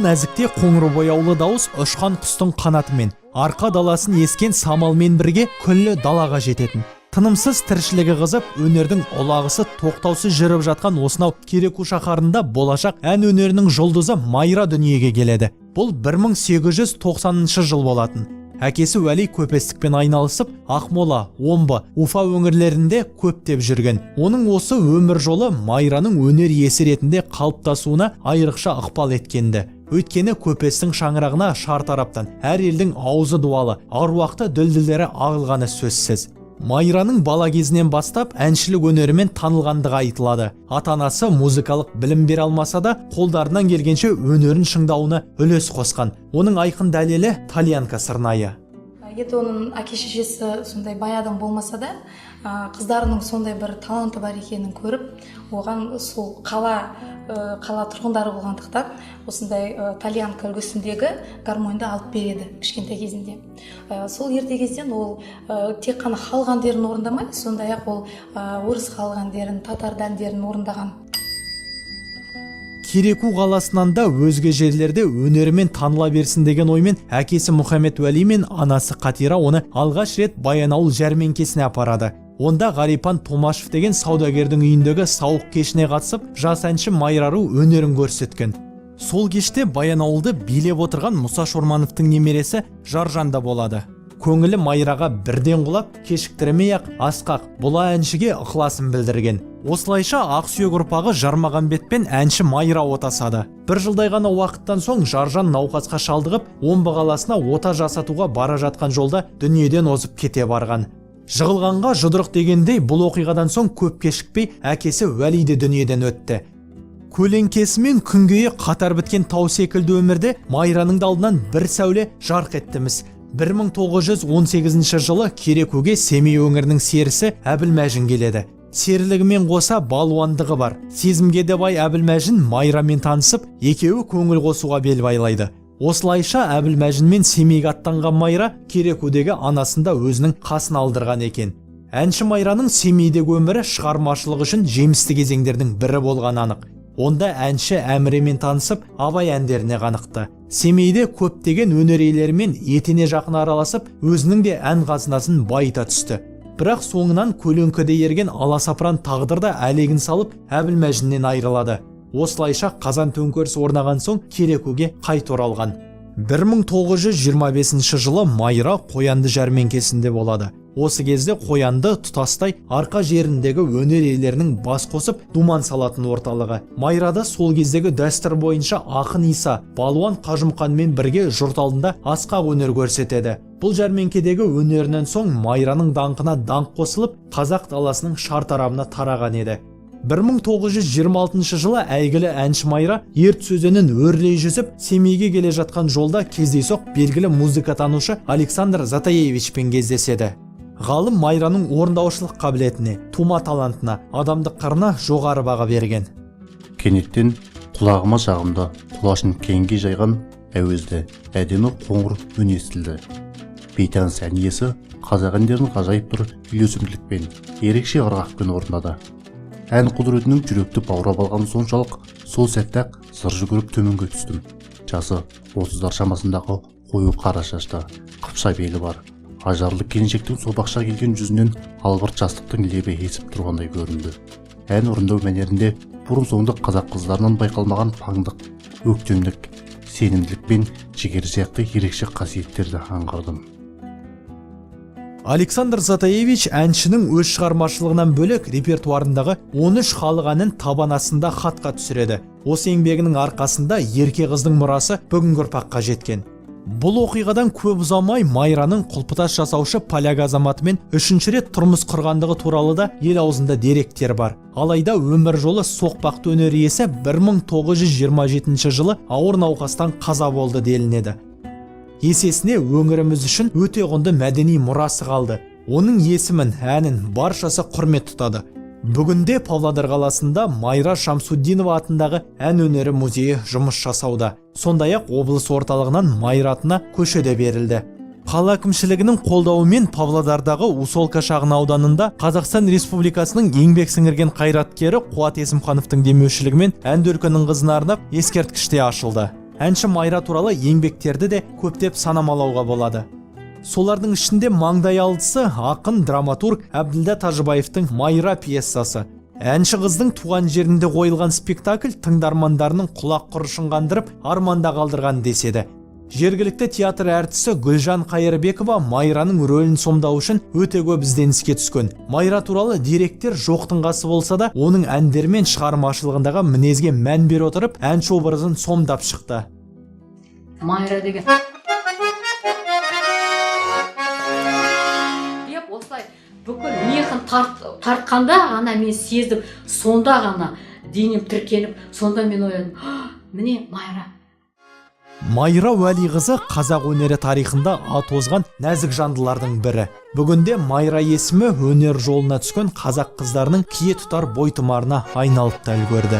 нәзікте қоңыр бояулы дауыс ұшқан құстың қанатымен, арқа даласын ескен самалмен бірге күллі далаға жететін. Тынымсыз тіршілігі қызып, өнердің ұлағысы тоқтаусыз жүріп жатқан осынау Кереку шаһарында болашақ ән өнерінің жұлдызы Майра дүниеге келеді. Бұл 1890 жыл болатын. Әкесі Уәли көпестікпен айналысып, Ақмола, Омбы, Уфа өңірлерінде көптеп жүрген. Оның осы өмір жолы Майраның өнер иесі ретінде қалыптасуына айрықша ықпал еткенді. Өйткені көпестің шаңырағына шартараптан әр елдің аузы дуалы, аруақты дүлділдері ағылғаны сөзсіз. Майраның бала кезінен бастап әншілік өнерімен танылғандығы айтылады. Ата-анасы музыкалық білім бере алмаса да, қолдарынан келгенше өнерін шыңдауына үлес қосқан. Оның айқын дәлелі Тальянка сырнайы. Енді оның әке-шешесі сондай бай адам болмаса да, қыздарының сондай бір таланты бар екенін көріп, оған сол қала тұрғындары болғандықтан осындай Тальянка үлгісіндегі гармоньды алып береді кішкентай кезінде. Сол ерте кезден ол тек қана халық әндерін орындамай, сондай-ақ ол орыс халық әндерін, татар әндерін орындаған. Кереку қаласынан да өзге жерлерде өнерімен таныла берсін деген оймен әкесі Мұхаммед Уәли мен анасы Қатира оны алғаш рет Баянауыл жәрмеңкесіне апарады. Онда Ғарипан Томашев деген саудагердің үйіндегі сауық кешіне қатысып, жас әнші Майрару өнерін көрсеткен. Сол кеште Баянауылды билеп отырған Мұса Шормановтың немересі Жаржан да болады. Көңілі Майраға бірден құлап, кешіктірмей-ақ асқақ бұла әншіге ықыласын білдірген. Осылайша Ақсүйек ұрпағы Жармағанбетпен әнші Майра отасады. Бір жылдай ғана уақыттан соң Жаржан науқасқа шалдығып, Омбы қаласына ота жасатуға бара жатқан жолда дүниеден озып кете барған. Жығылғанға жұдырық дегендей бұл оқиғадан соң көп кешікпей әкесі Уәли де дүниеден өтті. Көлеңкесі мен күнгейі қатар біткен тау секілді өмірде Майраның алдынан бір сәуле жарқ еттіміз. 1918 жылы Керекуге Семей өңірінің серісі Әбілмәжін келеді. Серілігімен қоса балуандығы бар. Сезімге де бай Әбілмәжін Майрамен танысып, екеуі көңіл қосуға бел байлайды. Осылайша Әбілмәжін мен Семейге аттанған Майра Керекудегі анасында өзінің қасын алдырған екен. Әнші Майраның Семейдегі өмірі шығармашылық үшін жемісті кезеңдердің бірі болған анық. Онда әнші Әміремен танысып, Абай әндеріне қанықты. Семейде көптеген өнер иелерімен етене жақын араласып, өзінің де ән қазынасын байыта түсті. Бірақ соңынан көлеңкеде ерген аласапыран тағдырда әлегін салып, Әбілмәжіннен айырылады. Осылайша қазан төңкеріс орнаған соң Керекуге қайта оралған. 1925 жылы Майра Қоянды жәрмеңкесінде болады. Осы кезде Қоянды тұтастай арқа жеріндегі өнер иелерінің бас қосып думан салатын орталығы. Майрада сол кездегі дәстүр бойынша ақын Иса, балуан Қажымқанмен бірге жұрт алдында асқақ өнер көрсетеді. Бұл жәрмеңкедегі өнерінен соң Майраның даңқына даңқ қосылып, қазақ даласының шартарабына тараған еді. 1926 жылы әйгілі әнші Майра Ертіс өзенін өрлей жүзіп, Семейге келе жатқан жолда кездейсоқ белгілі музыкатанушы Александр Затаевичпен кездеседі. Ғалым Майраның орындаушылық қабілетіне, тума талантына, адамдық қырына жоғары баға берген. Кенеттен құлағыма жағымда құлашын кеңге жайған әуезді әдемі қоңыр үн естілді. Бейтаныс ән иесі қазақ әндерін ғажайып бір үйлесімділікпен, ерекше ырғақпен орындады. Ән құдіретінің жүректі баурап алған соншалық, сол сәтте-ақ сыр жүгіріп төменге түстім. Жасы 30-дар шамасындағы қою қара шашты, қыпша белі бар. Ажарлы келіншектің собақша келген жүзінен албырт жастықтың лебі есіп тұрғандай көрінді. Ән орындау мәнерінде бұрын-соңды қазақ қыздарынан байқалмаған паңдық, өктемдік, сенімділік пен жігер сияқты ерекше қасиеттерді аңғардым. Александр Затаевич әншінің өз шығармашылығынан бөлек репертуарындағы 13 халық әнін табан астында хатқа түсіреді. Осы еңбегінің арқасында ерке қыздың мұрасы бүгінгі ұрпаққа жеткен. Бұл оқиғадан көп ұзамай Майраның құлпытас жасаушы поляк азаматымен 3-ші рет тұрмыс құрғандығы туралы да ел аузында деректер бар. Алайда өмір жолы соқпақты өнер иесі 1927 жылы ауыр науқастан қаза болды делінеді. Есесіне өңіріміз үшін өте құнды мәдени мұрасы қалды. Оның есімін, әнін баршасы құрмет тұтады. Бүгінде Павлодар қаласында Майра Шамсуддинова атындағы ән өнері музейі жұмыс жасауда. Сондай-ақ облыс орталығынан Майра атына көше де берілді. Қала әкімшілігінің қолдауымен Павлодардағы Усолка шағын ауданында Қазақстан Республикасының еңбек сіңірген қайраткері Қуат Есімхановтың демеушілігімен ән дүркінің қызына арнап ескерткіш те ашылды. Әнші Майра туралы еңбектерді де көптеп санамалауға болады. Солардың ішінде маңдай алдысы ақын драматург Әбділда Тажыбаевтың Майра пьесасы. Әнші қыздың туған жерінде қойылған спектакль тыңдармандарының құлақ құрышын қандырып, арманда қалдырған деседі. Жергілікті театр әртісі Гүлжан Қайырбекова Майраның рөлін сомдау үшін өте көп ізденіске түскен. Майра туралы деректер жоқтың қасы болса да, оның әндері мен шығармашылығындағы мінезге мән бере отырып, әнші образын сомдап шықты. Майра деген деп осылай бүкіл мехін тартқанда ғана мен сездім, сонда ғана денем тіркеніп, сонда мен ойладым, міне Майра. Майра Уәлиқызы қазақ өнері тарихында ат озған нәзік жандылардың бірі. Бүгінде Майра есімі өнер жолына түскен қазақ қыздарының кие тұтар бойтұмарына айналып та үлгерді.